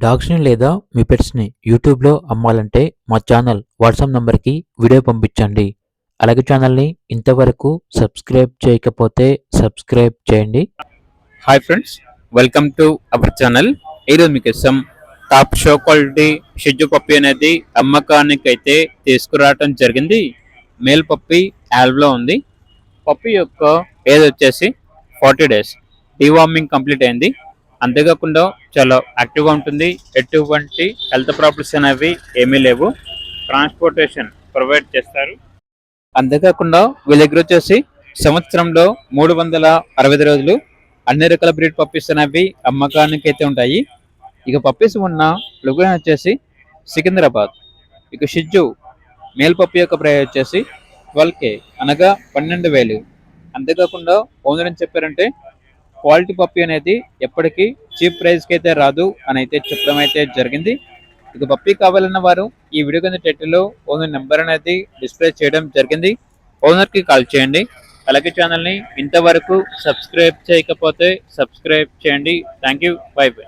డాగ్స్‌ని లేదా మీ పెట్స్‌ని యూట్యూబ్‌లో అమ్మాలంటే మా ఛానల్ వాట్సాప్ నంబర్‌కి వీడియో పంపించండి. అలాగే ఛానల్‌ని ఇంతవరకు సబ్స్క్రైబ్ చేయకపోతే సబ్స్క్రైబ్ చేయండి. Hi friends, welcome to our channel. ఈరోజు మీకోసం టాప్ షో క్వాలిటీ షిట్జు పప్పి అనేది అమ్మకానికి అయితే తీసుకురావడం జరిగింది. మేల్ పప్పి యాల్వ్లో ఉంది. పప్పి యొక్క ఏజ్ వచ్చేసి 40 డేస్. డీవార్మింగ్ కంప్లీట్ అయింది. అంతేకాకుండా చాలా యాక్టివ్గా ఉంటుంది. ఎటువంటి హెల్త్ ప్రాబ్లమ్స్ అనేవి ఏమీ లేవు. ట్రాన్స్పోర్టేషన్ ప్రొవైడ్ చేస్తారు. అంతేకాకుండా వీళ్ళ దగ్గర వచ్చేసి సంవత్సరంలో 365 రోజులు అన్ని రకాల బ్రీడ్ పప్పీస్ అనేవి అమ్మకానికి అయితే ఉంటాయి. ఇక పప్పీస్ ఉన్న లొకేషన్ వచ్చేసి సికింద్రాబాద్. ఇక షిజ్జు మేల్ పప్పి యొక్క ప్రైస్ వచ్చేసి 12K, అనగా 12,000. అంతేకాకుండా ఓనర్ అని చెప్పారంటే క్వాలిటీ పప్పి అనేది ఎప్పటికీ చీప్ ప్రైస్కి అయితే రాదు అని అయితే చెప్పడం అయితే జరిగింది. ఇక పప్పి కావాలన్న వారు ఈ వీడియో కింద టైటిల్లో ఓనర్ నెంబర్ అనేది డిస్ప్లే చేయడం జరిగింది. ఓనర్కి కాల్ చేయండి. అలాగే ఛానల్ని ఇంతవరకు సబ్స్క్రైబ్ చేయకపోతే సబ్స్క్రైబ్ చేయండి. Thank you. By by.